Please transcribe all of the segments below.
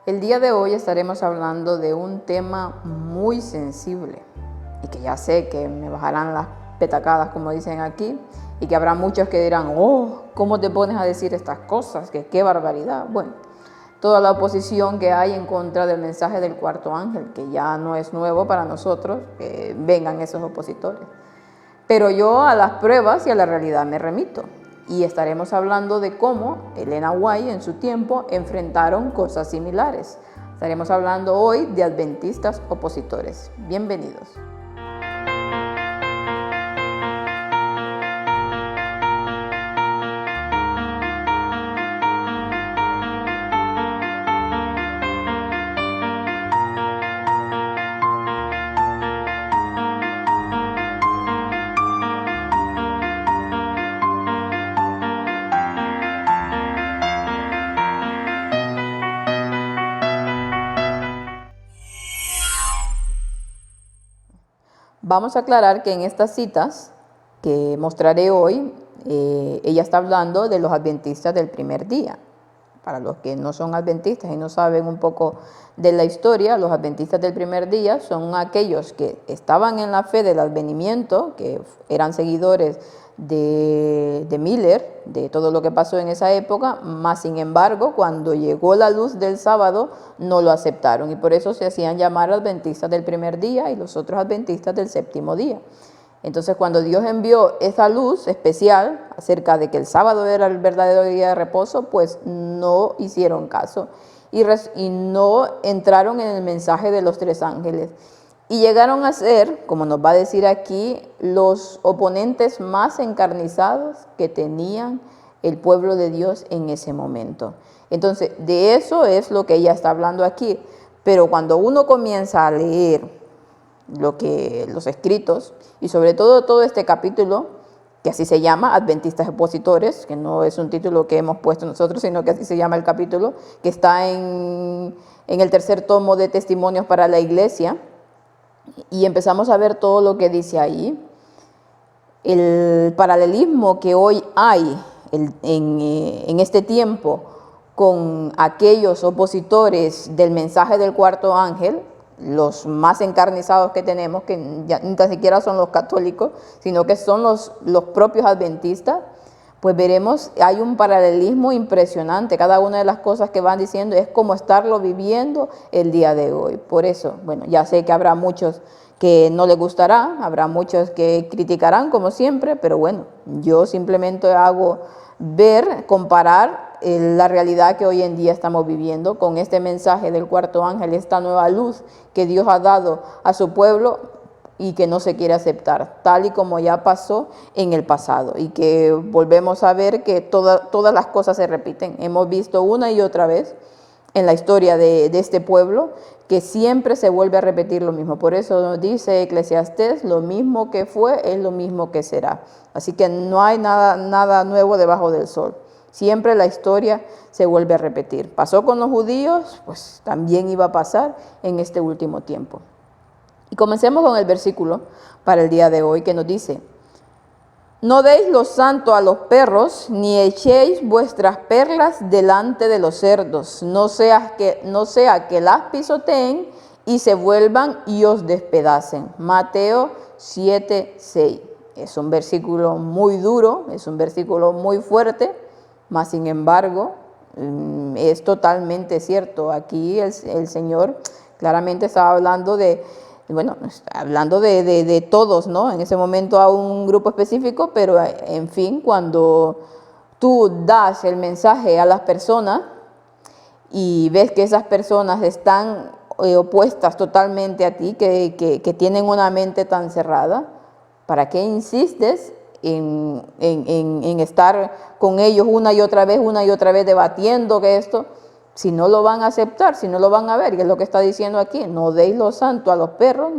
El día de hoy estaremos hablando de un tema muy sensible y que ya sé que me bajarán las petacadas, como dicen aquí, y que habrá muchos que dirán, oh, ¿cómo te pones a decir estas cosas? Que qué barbaridad. Bueno, toda la oposición que hay en contra del mensaje del cuarto ángel, que ya no es nuevo para nosotros, que vengan esos opositores. Pero yo a las pruebas y a la realidad me remito. Y estaremos hablando de cómo Elena White en su tiempo enfrentaron cosas similares. Estaremos hablando hoy de adventistas opositores. Bienvenidos. Vamos a aclarar que en estas citas que mostraré hoy, ella está hablando de los adventistas del primer día. Para los que no son adventistas y no saben un poco de la historia, los adventistas del primer día son aquellos que estaban en la fe del advenimiento, que eran seguidores de Miller, de todo lo que pasó en esa época, más sin embargo, cuando llegó la luz del sábado, no lo aceptaron y por eso se hacían llamar adventistas del primer día y los otros adventistas del séptimo día. Entonces, cuando Dios envió esa luz especial acerca de que el sábado era el verdadero día de reposo, pues no hicieron caso y no entraron en el mensaje de los tres ángeles. Y llegaron a ser, como nos va a decir aquí, los oponentes más encarnizados que tenían el pueblo de Dios en ese momento. Entonces, de eso es lo que ella está hablando aquí. Pero cuando uno comienza a leer los escritos y sobre todo este capítulo, que así se llama, Adventistas Opositores, que no es un título que hemos puesto nosotros, sino que así se llama el capítulo, que está en el tercer tomo de Testimonios para la Iglesia, y empezamos a ver todo lo que dice ahí, el paralelismo que hoy hay en este tiempo con aquellos opositores del mensaje del cuarto ángel, los más encarnizados que tenemos, que ya ni tan siquiera son los católicos, sino que son los propios adventistas, pues veremos, hay un paralelismo impresionante. Cada una de las cosas que van diciendo es como estarlo viviendo el día de hoy. Por eso, bueno, ya sé que habrá muchos que no les gustará, habrá muchos que criticarán como siempre, pero bueno, yo simplemente hago ver, comparar la realidad que hoy en día estamos viviendo con este mensaje del cuarto ángel, esta nueva luz que Dios ha dado a su pueblo y que no se quiere aceptar, tal y como ya pasó en el pasado y que volvemos a ver que todas las cosas se repiten. Hemos visto una y otra vez en la historia de este pueblo que siempre se vuelve a repetir lo mismo. Por eso nos dice Eclesiastés, lo mismo que fue es lo mismo que será. Así que no hay nada nuevo debajo del sol. Siempre la historia se vuelve a repetir. Pasó con los judíos, pues también iba a pasar en este último tiempo. Y comencemos con el versículo para el día de hoy que nos dice: no deis lo santo a los perros, ni echéis vuestras perlas delante de los cerdos, no sea que las pisoteen y se vuelvan y os despedacen. Mateo 7:6. Es un versículo muy duro, es un versículo muy fuerte, mas sin embargo es totalmente cierto. Aquí el Señor claramente estaba hablando hablando de todos, ¿no? En ese momento a un grupo específico, pero en fin, cuando tú das el mensaje a las personas y ves que esas personas están opuestas totalmente a ti, que tienen una mente tan cerrada, ¿para qué insistes en estar con ellos una y otra vez debatiendo que esto? Si no lo van a aceptar, si no lo van a ver, y es lo que está diciendo aquí: no deis lo santo a los perros,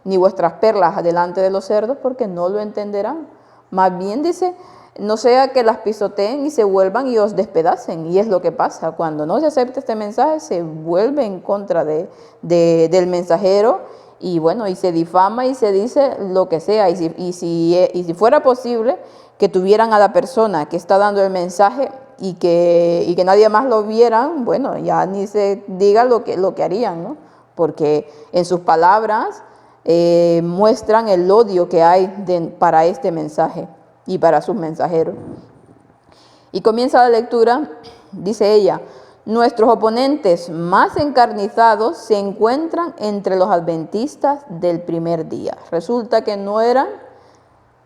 ni vuestras perlas delante de los cerdos, porque no lo entenderán. Más bien dice, no sea que las pisoteen y se vuelvan y os despedacen. Y es lo que pasa, cuando no se acepta este mensaje, se vuelve en contra del mensajero, y bueno, y se difama y se dice lo que sea, y si fuera posible que tuvieran a la persona que está dando el mensaje y que nadie más lo vieran, bueno, ya ni se diga lo que harían, ¿no? Porque en sus palabras muestran el odio que hay para este mensaje y para sus mensajeros. Y comienza la lectura, dice ella: nuestros oponentes más encarnizados se encuentran entre los adventistas del primer día. Resulta que no eran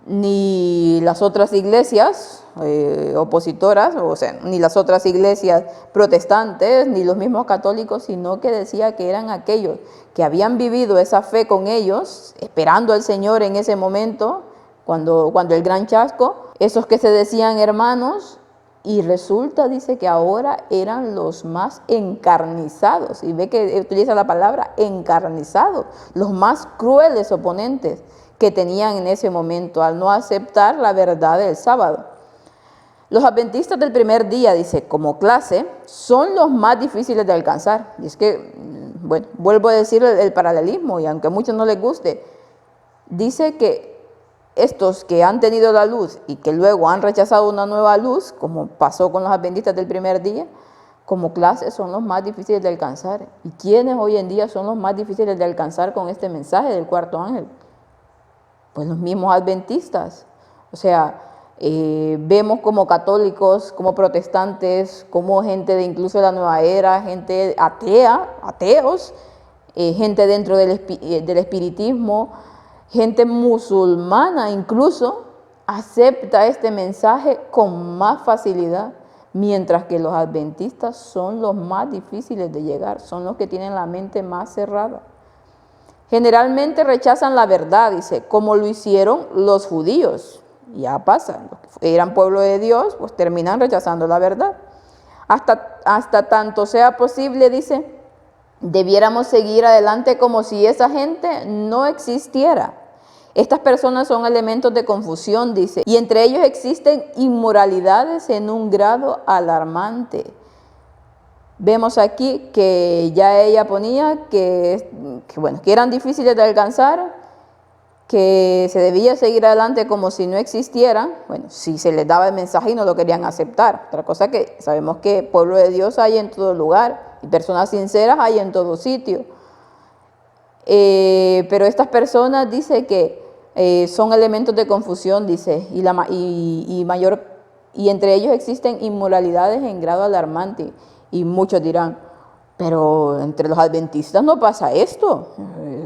ni las otras iglesias opositoras, o sea, ni las otras iglesias protestantes, ni los mismos católicos, sino que decía que eran aquellos que habían vivido esa fe con ellos, esperando al Señor en ese momento, cuando el gran chasco, esos que se decían hermanos, y resulta, dice, que ahora eran los más encarnizados, y ve que utiliza la palabra encarnizados, los más crueles oponentes que tenían en ese momento al no aceptar la verdad del sábado. Los adventistas del primer día, dice, como clase, son los más difíciles de alcanzar. Y es que, bueno, vuelvo a decir el paralelismo, y aunque a muchos no les guste, dice que estos que han tenido la luz y que luego han rechazado una nueva luz, como pasó con los adventistas del primer día, como clase son los más difíciles de alcanzar. ¿Y quiénes hoy en día son los más difíciles de alcanzar con este mensaje del cuarto ángel? Pues los mismos adventistas. O sea, vemos como católicos, como protestantes, como gente de incluso de la nueva era, gente atea, ateos, gente dentro del espiritismo, gente musulmana incluso, acepta este mensaje con más facilidad, mientras que los adventistas son los más difíciles de llegar, son los que tienen la mente más cerrada. Generalmente rechazan la verdad, dice, como lo hicieron los judíos. Ya pasa, los que eran pueblo de Dios, pues terminan rechazando la verdad. Hasta tanto sea posible, dice, debiéramos seguir adelante como si esa gente no existiera. Estas personas son elementos de confusión, dice, y entre ellos existen inmoralidades en un grado alarmante. Vemos aquí que ya ella ponía que eran difíciles de alcanzar, que se debía seguir adelante como si no existieran. Bueno, si se les daba el mensaje y no lo querían aceptar. Otra cosa que sabemos que pueblo de Dios hay en todo lugar y personas sinceras hay en todo sitio. Pero estas personas, dice que son elementos de confusión, dice, y entre ellos existen inmoralidades en grado alarmante. Y muchos dirán, pero entre los adventistas no pasa esto,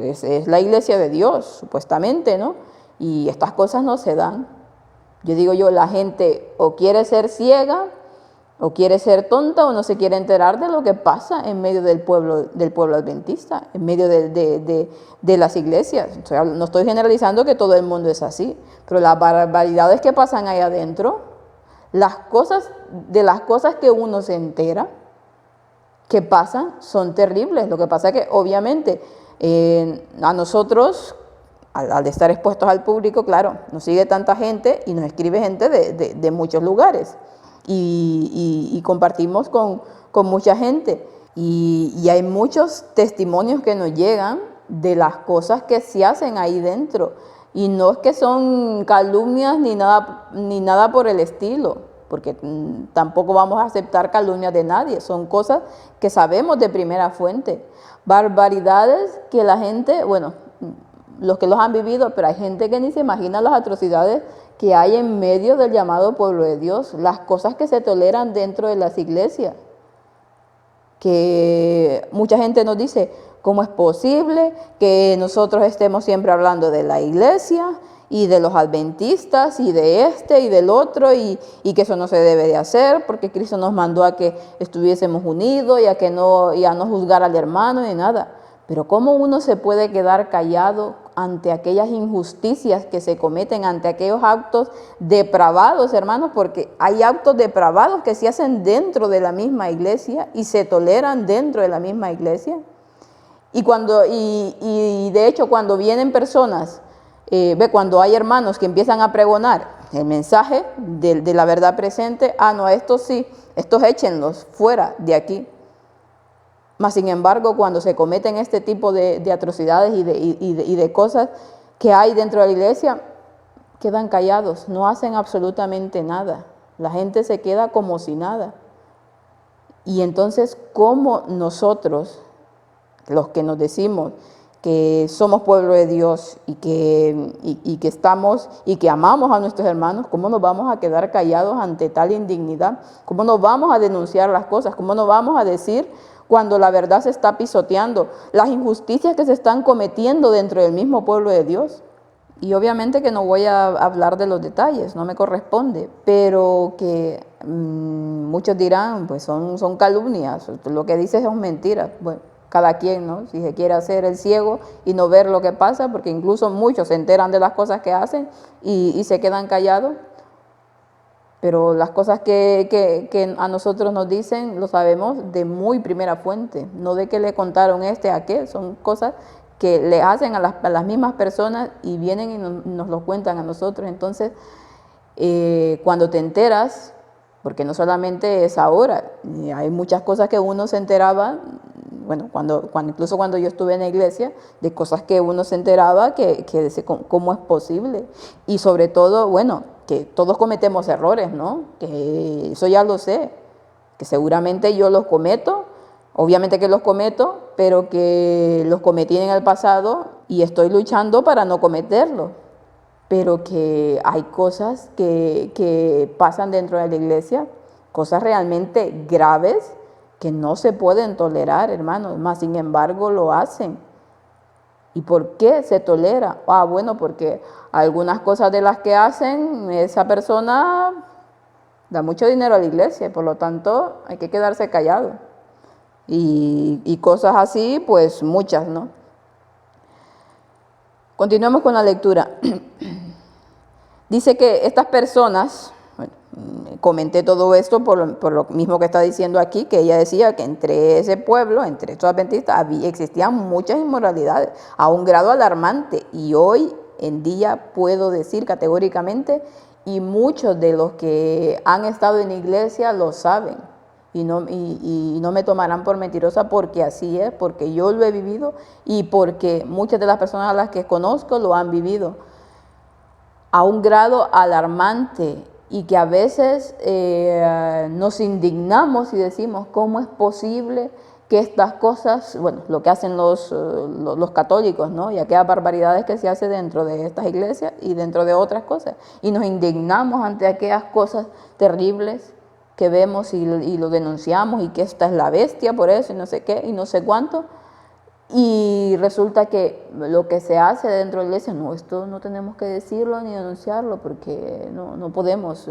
es la iglesia de Dios, supuestamente, ¿no? Y estas cosas no se dan. Yo digo la gente o quiere ser ciega, o quiere ser tonta, o no se quiere enterar de lo que pasa en medio del pueblo adventista, en medio de las iglesias. O sea, no estoy generalizando que todo el mundo es así, pero las barbaridades que pasan ahí adentro, de las cosas que uno se entera, que pasan, son terribles. Lo que pasa es que obviamente a nosotros, al estar expuestos al público, claro, nos sigue tanta gente y nos escribe gente de muchos lugares y compartimos con mucha gente y hay muchos testimonios que nos llegan de las cosas que se hacen ahí dentro, y no es que son calumnias ni nada por el estilo, porque tampoco vamos a aceptar calumnias de nadie, son cosas que sabemos de primera fuente, barbaridades que la gente, bueno, los que los han vivido, pero hay gente que ni se imagina las atrocidades que hay en medio del llamado pueblo de Dios, las cosas que se toleran dentro de las iglesias, que mucha gente nos dice, ¿cómo es posible que nosotros estemos siempre hablando de la iglesia y de los adventistas y de este y del otro y que eso no se debe de hacer porque Cristo nos mandó a que estuviésemos unidos y a no juzgar al hermano ni nada? Pero ¿cómo uno se puede quedar callado ante aquellas injusticias que se cometen, ante aquellos actos depravados, hermanos? Porque hay actos depravados que se hacen dentro de la misma iglesia y se toleran dentro de la misma iglesia. Y de hecho cuando vienen personas, cuando hay hermanos que empiezan a pregonar el mensaje de la verdad presente, no, estos sí, estos échenlos fuera de aquí. Mas sin embargo, cuando se cometen este tipo de atrocidades y de cosas que hay dentro de la iglesia, quedan callados, no hacen absolutamente nada. La gente se queda como si nada. Y entonces, ¿cómo nosotros, los que nos decimos que somos pueblo de Dios y que estamos y que amamos a nuestros hermanos, cómo nos vamos a quedar callados ante tal indignidad? ¿Cómo nos vamos a denunciar las cosas? ¿Cómo nos vamos a decir cuando la verdad se está pisoteando? Las injusticias que se están cometiendo dentro del mismo pueblo de Dios. Y obviamente que no voy a hablar de los detalles, no me corresponde, pero que muchos dirán, pues son calumnias, lo que dices son mentiras. Bueno, cada quien, ¿no? Si se quiere hacer el ciego y no ver lo que pasa, porque incluso muchos se enteran de las cosas que hacen y se quedan callados. Pero las cosas que a nosotros nos dicen, lo sabemos de muy primera fuente, no de que le contaron a aquel, son cosas que le hacen a las mismas personas y vienen y nos lo cuentan a nosotros. Entonces, cuando te enteras, porque no solamente es ahora, hay muchas cosas que uno se enteraba, bueno, incluso cuando yo estuve en la iglesia, de cosas que uno se enteraba que dice, ¿cómo es posible? Y sobre todo, bueno, que todos cometemos errores, ¿no? Que eso ya lo sé, que seguramente yo los cometo. Obviamente que los cometo, pero que los cometí en el pasado y estoy luchando para no cometerlos. Pero que hay cosas que pasan dentro de la iglesia, cosas realmente graves que no se pueden tolerar, hermanos, más sin embargo lo hacen. ¿Y por qué se tolera? Bueno, porque algunas cosas de las que hacen, esa persona da mucho dinero a la iglesia y por lo tanto hay que quedarse callado. Y cosas así, pues muchas, ¿no? Continuemos con la lectura. Dice que estas personas, bueno, comenté todo esto por lo mismo que está diciendo aquí, que ella decía que entre ese pueblo, entre estos adventistas, existían muchas inmoralidades, a un grado alarmante. Y hoy en día puedo decir categóricamente, y muchos de los que han estado en la iglesia lo saben. Y no me tomarán por mentirosa porque así es, porque yo lo he vivido y porque muchas de las personas a las que conozco lo han vivido a un grado alarmante y que a veces nos indignamos y decimos, ¿cómo es posible que estas cosas, bueno, lo que hacen los católicos, ¿no? Y aquellas barbaridades que se hace dentro de estas iglesias y dentro de otras cosas, y nos indignamos ante aquellas cosas terribles que vemos y lo denunciamos y que esta es la bestia por eso y no sé qué y no sé cuánto, y resulta que lo que se hace dentro de la iglesia, no, esto no tenemos que decirlo ni denunciarlo porque no podemos,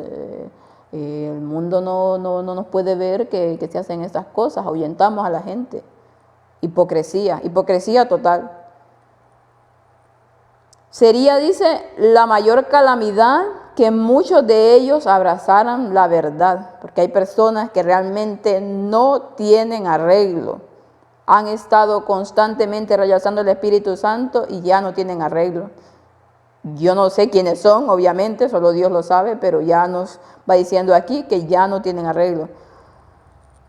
el mundo no nos puede ver que se hacen estas cosas, ahuyentamos a la gente. Hipocresía total. Sería, dice, la mayor calamidad que muchos de ellos abrazaran la verdad, porque hay personas que realmente no tienen arreglo. Han estado constantemente rechazando el Espíritu Santo y ya no tienen arreglo. Yo no sé quiénes son, obviamente, solo Dios lo sabe, pero ya nos va diciendo aquí que ya no tienen arreglo.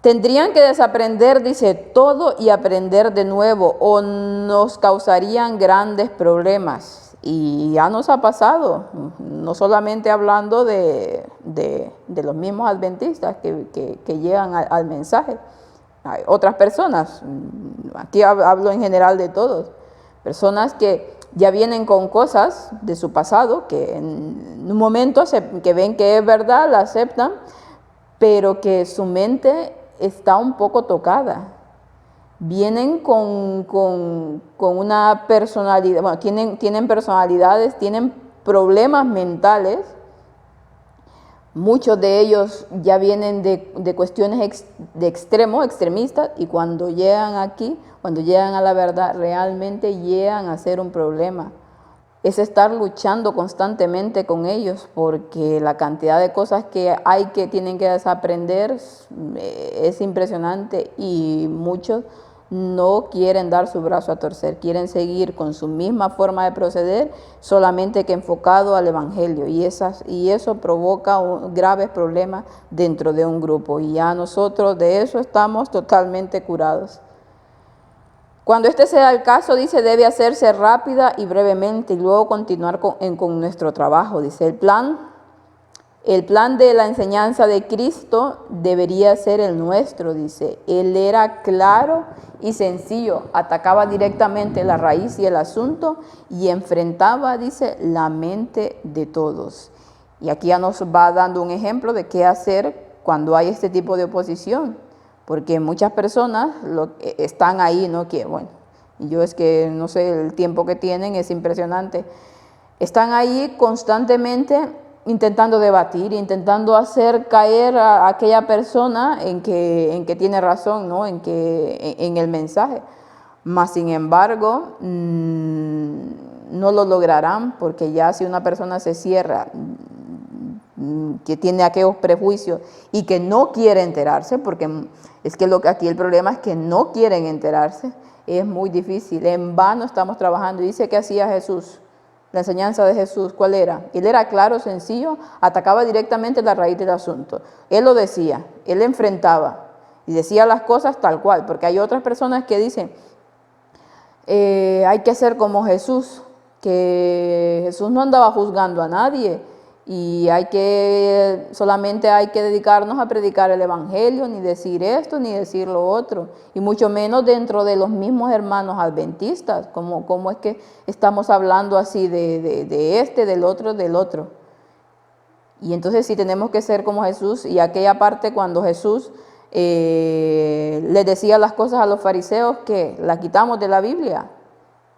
Tendrían que desaprender, dice, todo y aprender de nuevo, o nos causarían grandes problemas. Y ya nos ha pasado, no solamente hablando de los mismos adventistas que llegan al mensaje. Hay otras personas, aquí hablo en general de todos, personas que ya vienen con cosas de su pasado, que en un momento que ven que es verdad, la aceptan, pero que su mente está un poco tocada. Vienen con una personalidad, bueno, tienen personalidades, tienen problemas mentales. Muchos de ellos ya vienen de cuestiones extremistas, y cuando llegan aquí, cuando llegan a la verdad, realmente llegan a ser un problema. Es estar luchando constantemente con ellos, porque la cantidad de cosas que hay que tienen que desaprender es impresionante, y muchos no quieren dar su brazo a torcer, quieren seguir con su misma forma de proceder, solamente que enfocado al Evangelio, y eso provoca graves problemas dentro de un grupo, y ya nosotros de eso estamos totalmente curados. Cuando este sea el caso, dice, debe hacerse rápida y brevemente y luego continuar con nuestro trabajo. Dice, el plan El plan de la enseñanza de Cristo debería ser el nuestro, dice. Él era claro y sencillo, atacaba directamente la raíz y el asunto y enfrentaba, dice, la mente de todos. Y aquí ya nos va dando un ejemplo de qué hacer cuando hay este tipo de oposición, porque muchas personas están ahí, ¿no? Que bueno, yo es que no sé, el tiempo que tienen es impresionante. Están ahí constantemente intentando debatir, intentando hacer caer a aquella persona en que tiene razón, ¿no? En el mensaje. Mas, sin embargo, no lo lograrán, porque ya si una persona se cierra, que tiene aquellos prejuicios y que no quiere enterarse, porque es que aquí el problema es que no quieren enterarse, es muy difícil. En vano estamos trabajando. Dice que hacía Jesús. La enseñanza de Jesús, ¿cuál era? Él era claro, sencillo, atacaba directamente la raíz del asunto. Él lo decía, él enfrentaba y decía las cosas tal cual, porque hay otras personas que dicen, hay que ser como Jesús, que Jesús no andaba juzgando a nadie y solamente hay que dedicarnos a predicar el evangelio, ni decir esto, ni decir lo otro, y mucho menos dentro de los mismos hermanos adventistas, como es que estamos hablando así del otro. Y entonces sí tenemos que ser como Jesús, y aquella parte cuando Jesús les decía las cosas a los fariseos, que las quitamos de la Biblia,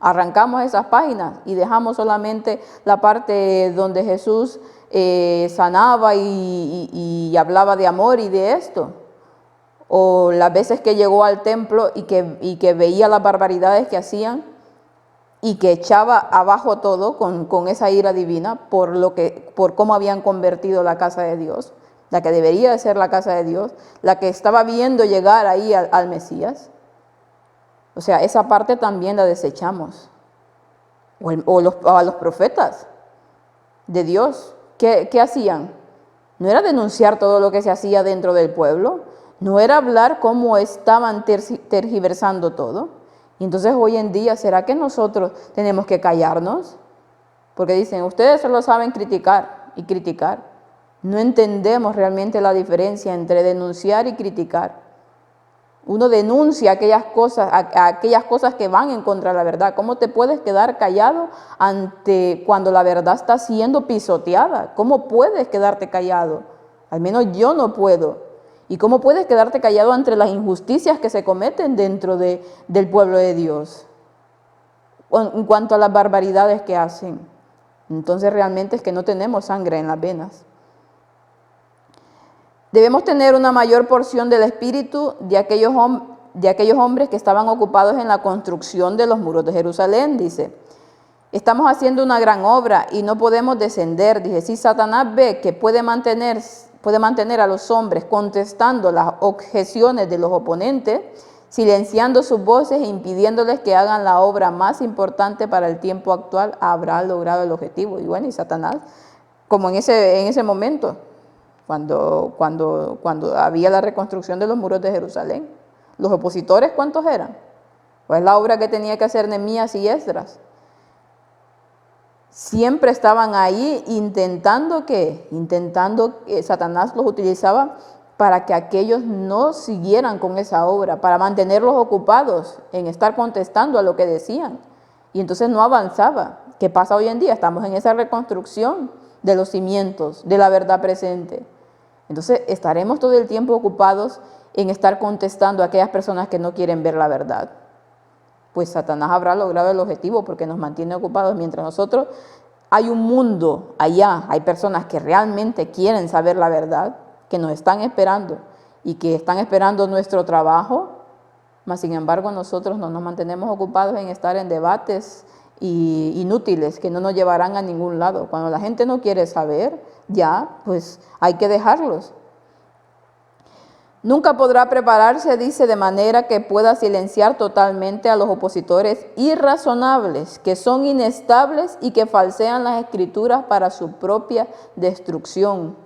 arrancamos esas páginas y dejamos solamente la parte donde Jesús sanaba y hablaba de amor y de esto, o las veces que llegó al templo y que veía las barbaridades que hacían y que echaba abajo todo con esa ira divina por cómo habían convertido la casa de Dios, la que debería de ser la casa de Dios, la que estaba viendo llegar ahí al Mesías. O sea, esa parte también la desechamos. O a los profetas de Dios, ¿qué hacían? No era denunciar todo lo que se hacía dentro del pueblo, no era hablar cómo estaban tergiversando todo. Y entonces hoy en día, ¿será que nosotros tenemos que callarnos? Porque dicen, ustedes solo saben criticar y criticar. No entendemos realmente la diferencia entre denunciar y criticar. Uno denuncia aquellas cosas que van en contra de la verdad. ¿Cómo te puedes quedar callado cuando la verdad está siendo pisoteada? ¿Cómo puedes quedarte callado? Al menos yo no puedo. ¿Y cómo puedes quedarte callado ante las injusticias que se cometen dentro del pueblo de Dios? En cuanto a las barbaridades que hacen. Entonces realmente es que no tenemos sangre en las venas. Debemos tener una mayor porción del espíritu de aquellos hombres que estaban ocupados en la construcción de los muros de Jerusalén, dice. Estamos haciendo una gran obra y no podemos descender, dice. Si Satanás ve que puede mantener a los hombres contestando las objeciones de los oponentes, silenciando sus voces e impidiéndoles que hagan la obra más importante para el tiempo actual, habrá logrado el objetivo. Y bueno, y Satanás, como en ese momento, cuando había la reconstrucción de los muros de Jerusalén. ¿Los opositores cuántos eran? Pues la obra que tenía que hacer Nehemías y Esdras. Siempre estaban ahí intentando Satanás los utilizaba para que aquellos no siguieran con esa obra, para mantenerlos ocupados en estar contestando a lo que decían. Y entonces no avanzaba. ¿Qué pasa hoy en día? Estamos en esa reconstrucción de los cimientos, de la verdad presente. Entonces estaremos todo el tiempo ocupados en estar contestando a aquellas personas que no quieren ver la verdad. Pues Satanás habrá logrado el objetivo porque nos mantiene ocupados. Mientras nosotros hay un mundo allá, hay personas que realmente quieren saber la verdad, que nos están esperando y que están esperando nuestro trabajo, mas sin embargo nosotros no nos mantenemos ocupados en estar en debates inútiles que no nos llevarán a ningún lado. Cuando la gente no quiere saber, ya, pues hay que dejarlos. Nunca podrá prepararse, dice, de manera que pueda silenciar totalmente a los opositores irrazonables, que son inestables y que falsean las escrituras para su propia destrucción.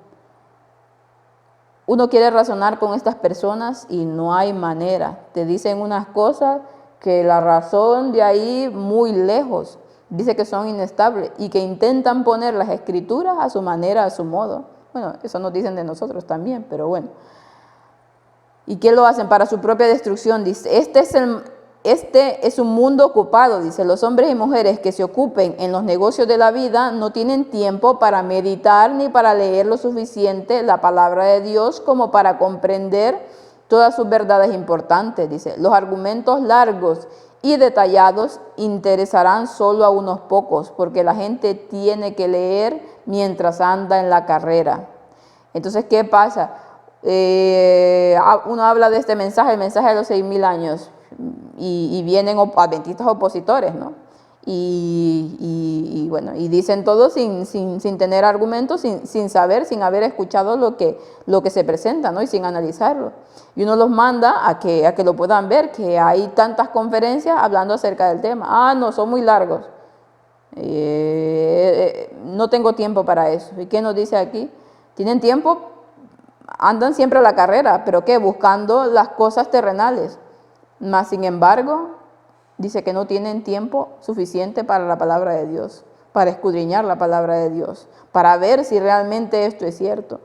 Uno quiere razonar con estas personas y no hay manera. Te dicen unas cosas que la razón de ahí muy lejos. Dice que son inestables y que intentan poner las escrituras a su manera, a su modo. Bueno, eso nos dicen de nosotros también, pero bueno. ¿Y qué lo hacen? Para su propia destrucción, dice. Este es un mundo ocupado, dice. Los hombres y mujeres que se ocupen en los negocios de la vida no tienen tiempo para meditar ni para leer lo suficiente la palabra de Dios como para comprender todas sus verdades importantes, dice. Los argumentos largos y detallados interesarán solo a unos pocos, porque la gente tiene que leer mientras anda en la carrera. Entonces, ¿qué pasa? Uno habla de este mensaje, el mensaje de los 6.000 años, y vienen adventistas opositores, ¿no? Y bueno, y dicen todo sin tener argumentos, sin saber, sin haber escuchado lo que se presenta, ¿no? Y sin analizarlo. Y uno los manda a que lo puedan ver, que hay tantas conferencias hablando acerca del tema. Ah, no, son muy largos. No tengo tiempo para eso. ¿Y qué nos dice aquí? ¿Tienen tiempo? Andan siempre a la carrera, pero ¿qué? Buscando las cosas terrenales. Mas, sin embargo, dice que no tienen tiempo suficiente para la palabra de Dios, para escudriñar la palabra de Dios, para ver si realmente esto es cierto.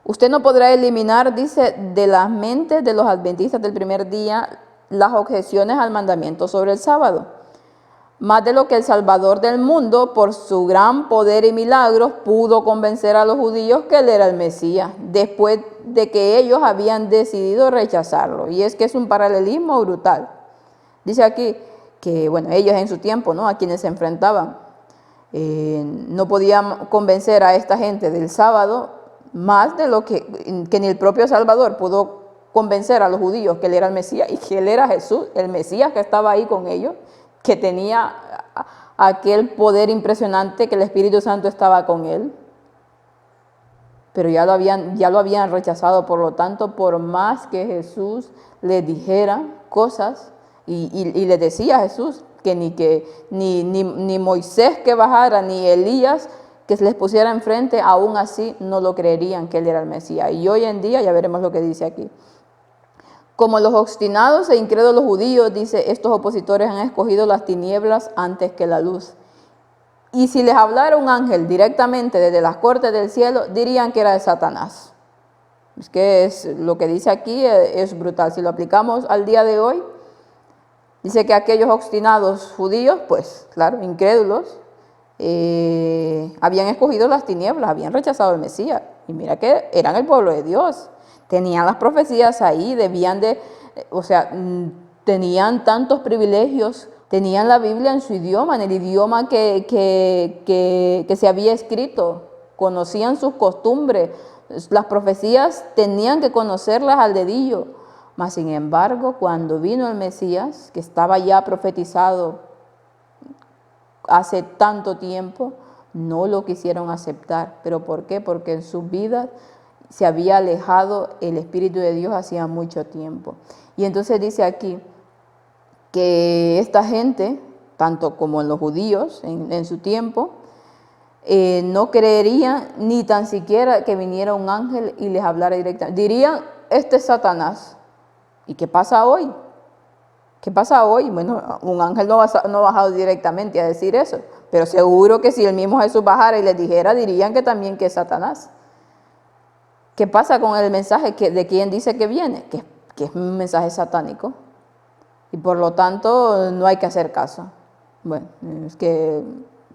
Usted no podrá eliminar, dice, de las mentes de los adventistas del primer día las objeciones al mandamiento sobre el sábado. Más de lo que el Salvador del mundo, por su gran poder y milagros, pudo convencer a los judíos que él era el Mesías, después de que ellos habían decidido rechazarlo. Y es que es un paralelismo brutal. Dice aquí que, bueno, ellos en su tiempo, ¿no?, a quienes se enfrentaban, no podían convencer a esta gente del sábado más de lo que ni el propio Salvador pudo convencer a los judíos que él era el Mesías y que él era Jesús, el Mesías que estaba ahí con ellos, que tenía aquel poder impresionante, que el Espíritu Santo estaba con él. Pero ya lo habían rechazado. Por lo tanto, por más que Jesús les dijera cosas, y les decía a Jesús que ni Moisés que bajara, ni Elías que se les pusiera enfrente, aún así no lo creerían que él era el Mesías. Y hoy en día ya veremos lo que dice aquí. Como los obstinados e incrédulos judíos, dice, estos opositores han escogido las tinieblas antes que la luz. Y si les hablara un ángel directamente desde las cortes del cielo, dirían que era de Satanás. Es que lo que dice aquí es brutal. Si lo aplicamos al día de hoy, dice que aquellos obstinados judíos, pues claro, incrédulos, habían escogido las tinieblas, habían rechazado al Mesías. Y mira que eran el pueblo de Dios. Tenían las profecías ahí, tenían tantos privilegios, tenían la Biblia en su idioma, en el idioma que se había escrito, conocían sus costumbres, las profecías tenían que conocerlas al dedillo. Mas, sin embargo, cuando vino el Mesías, que estaba ya profetizado hace tanto tiempo, no lo quisieron aceptar. ¿Pero por qué? Porque en sus vidas se había alejado el Espíritu de Dios hacía mucho tiempo. Y entonces dice aquí que esta gente, tanto como en los judíos en su tiempo, no creerían ni tan siquiera que viniera un ángel y les hablara directamente. Dirían, este es Satanás. ¿Y qué pasa hoy? ¿Qué pasa hoy? Bueno, un ángel no ha bajado directamente a decir eso, pero seguro que si el mismo Jesús bajara y les dijera, dirían que también que es Satanás. ¿Qué pasa con el mensaje de quién dice que viene? Que es un mensaje satánico. Y por lo tanto no hay que hacer caso. Bueno, es que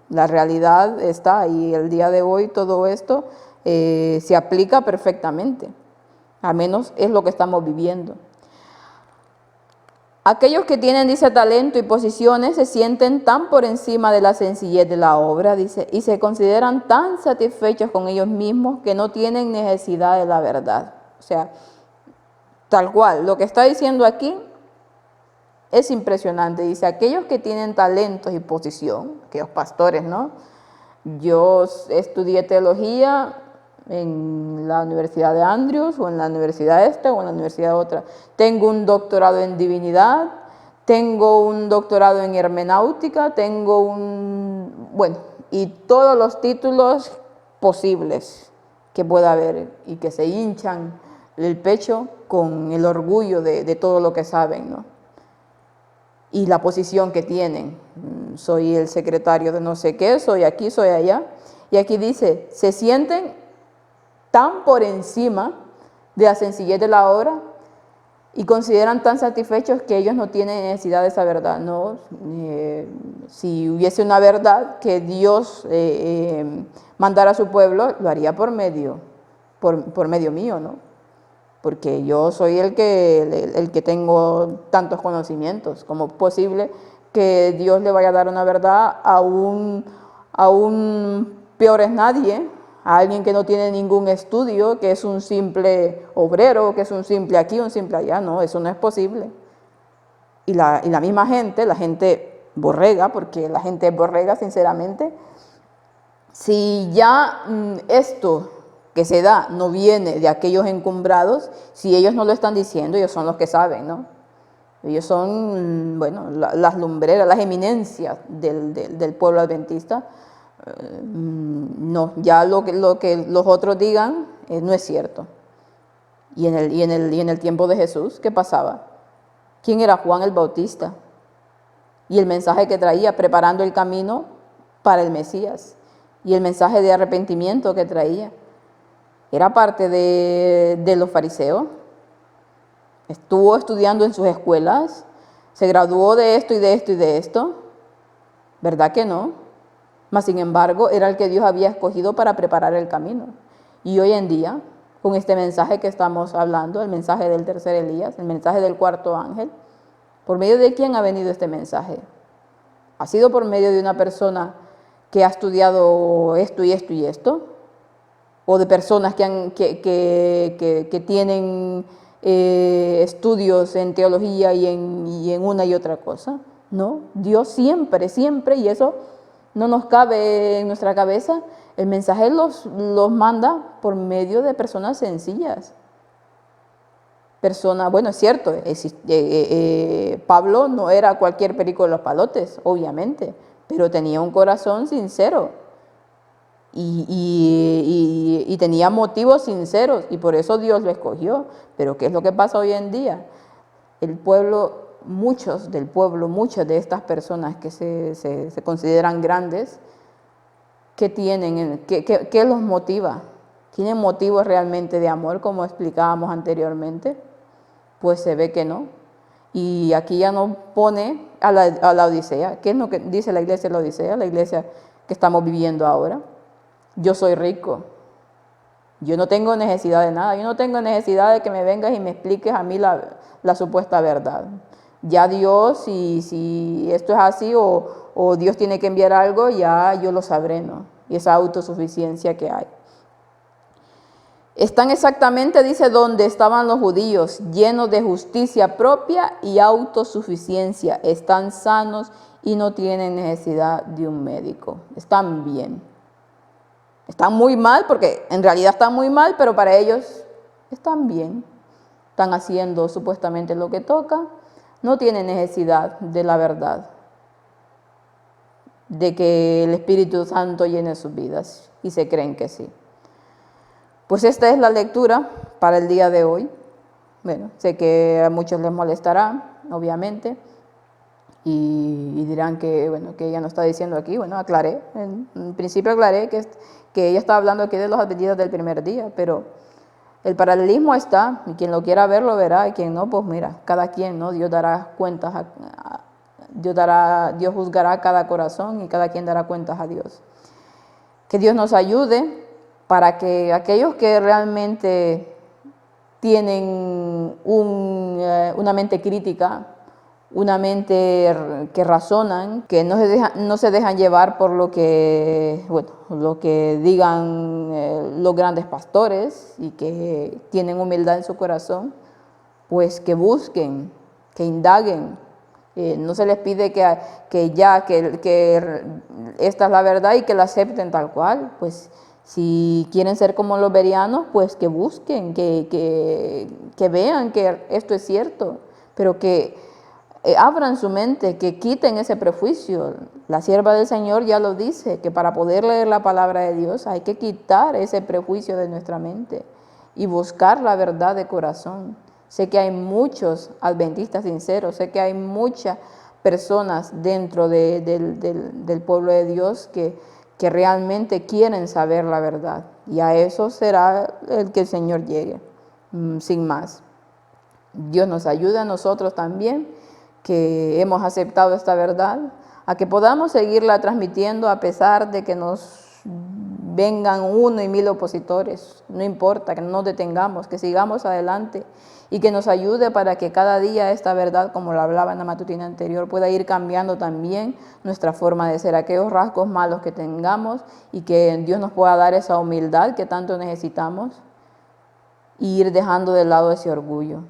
la realidad está ahí. El día de hoy todo esto se aplica perfectamente. Al menos es lo que estamos viviendo. Aquellos que tienen, dice, talento y posiciones se sienten tan por encima de la sencillez de la obra, dice, y se consideran tan satisfechos con ellos mismos que no tienen necesidad de la verdad. O sea, tal cual, lo que está diciendo aquí es impresionante. Dice, aquellos que tienen talentos y posición, aquellos pastores, ¿no? Yo estudié teología en la Universidad de Andrews, o en la universidad esta, o en la universidad otra. Tengo un doctorado en divinidad, tengo un doctorado en hermenéutica, y todos los títulos posibles que pueda haber, y que se hinchan el pecho con el orgullo de todo lo que saben, ¿no? Y la posición que tienen. Soy el secretario de no sé qué, soy aquí, soy allá. Y aquí dice, se sienten tan por encima de la sencillez de la obra y consideran tan satisfechos que ellos no tienen necesidad de esa verdad. No, si hubiese una verdad que Dios mandara a su pueblo, lo haría por medio mío, ¿no? Porque yo soy el que tengo tantos conocimientos. ¿Cómo es posible que Dios le vaya a dar una verdad a un peor es nadie, a alguien que no tiene ningún estudio, que es un simple obrero, que es un simple aquí, un simple allá? No, eso no es posible. Y la misma gente, la gente borrega, porque la gente es borrega, sinceramente, si ya esto que se da no viene de aquellos encumbrados, si ellos no lo están diciendo, ellos son los que saben, ¿no? Ellos son, bueno, las lumbreras, las eminencias del pueblo adventista. No, ya lo que los otros digan no es cierto. Y en el tiempo de Jesús, ¿qué pasaba? ¿Quién era Juan el Bautista? Y el mensaje que traía, preparando el camino para el Mesías. Y el mensaje de arrepentimiento que traía. Era parte de los fariseos. Estuvo estudiando en sus escuelas, se graduó de esto y de esto y de esto. ¿Verdad que no? Mas, sin embargo, era el que Dios había escogido para preparar el camino. Y hoy en día, con este mensaje que estamos hablando, el mensaje del tercer Elías, el mensaje del cuarto ángel, ¿por medio de quién ha venido este mensaje? ¿Ha sido por medio de una persona que ha estudiado esto y esto y esto? ¿O de personas que tienen estudios en teología y en una y otra cosa? No, Dios siempre, y eso no nos cabe en nuestra cabeza. El mensaje los manda por medio de personas sencillas. Bueno, es cierto, Pablo no era cualquier perico de los palotes, obviamente, pero tenía un corazón sincero. Y tenía motivos sinceros, y por eso Dios lo escogió. Pero ¿qué es lo que pasa hoy en día? El pueblo, muchas de estas personas que se consideran grandes, ¿qué los motiva? ¿Tienen motivos realmente de amor, como explicábamos anteriormente? Pues se ve que no. Y aquí ya nos pone a la Odisea. ¿Qué es lo que dice la iglesia de la Odisea, la iglesia que estamos viviendo ahora? Yo soy rico, yo no tengo necesidad de nada, yo no tengo necesidad de que me vengas y me expliques a mí la supuesta verdad. Ya Dios, si esto es así o Dios tiene que enviar algo, ya yo lo sabré, ¿no? Y esa autosuficiencia que hay. Están exactamente, dice, donde estaban los judíos, llenos de justicia propia y autosuficiencia. Están sanos y no tienen necesidad de un médico. Están bien. Están muy mal, porque en realidad están muy mal, pero para ellos están bien. Están haciendo supuestamente lo que toca, no tienen necesidad de la verdad, de que el Espíritu Santo llene sus vidas, y se creen que sí. Pues esta es la lectura para el día de hoy. Bueno, sé que a muchos les molestará, obviamente, y dirán que, bueno, que ella no está diciendo aquí. Bueno, aclaré, en principio aclaré que ella está hablando aquí de los adventistas del primer día, pero el paralelismo está, y quien lo quiera ver lo verá, y quien no, pues mira, cada quien, ¿no? Dios dará cuentas, Dios juzgará cada corazón y cada quien dará cuentas a Dios. Que Dios nos ayude para que aquellos que realmente tienen una mente crítica, una mente que razonan, que no se dejan llevar por lo que digan los grandes pastores, y que tienen humildad en su corazón, pues que busquen, que indaguen. No se les pide que esta es la verdad y que la acepten tal cual. Pues si quieren ser como los bereanos, pues que busquen, que vean que esto es cierto, pero que abran su mente, que quiten ese prejuicio. La sierva del Señor ya lo dice, que para poder leer la palabra de Dios hay que quitar ese prejuicio de nuestra mente y buscar la verdad de corazón. Sé que hay muchos adventistas sinceros, sé que hay muchas personas dentro del pueblo de Dios que realmente quieren saber la verdad. Y a eso será el que el Señor llegue, sin más. Dios nos ayude a nosotros también, que hemos aceptado esta verdad, a que podamos seguirla transmitiendo a pesar de que nos vengan 1 y 1000 opositores. No importa, que no nos detengamos, que sigamos adelante y que nos ayude para que cada día esta verdad, como lo hablaba en la matutina anterior, pueda ir cambiando también nuestra forma de ser, aquellos rasgos malos que tengamos, y que Dios nos pueda dar esa humildad que tanto necesitamos y ir dejando de lado ese orgullo.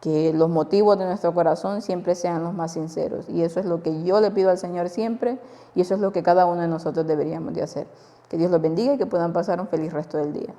Que los motivos de nuestro corazón siempre sean los más sinceros. Y eso es lo que yo le pido al Señor siempre, y eso es lo que cada uno de nosotros deberíamos de hacer. Que Dios los bendiga y que puedan pasar un feliz resto del día.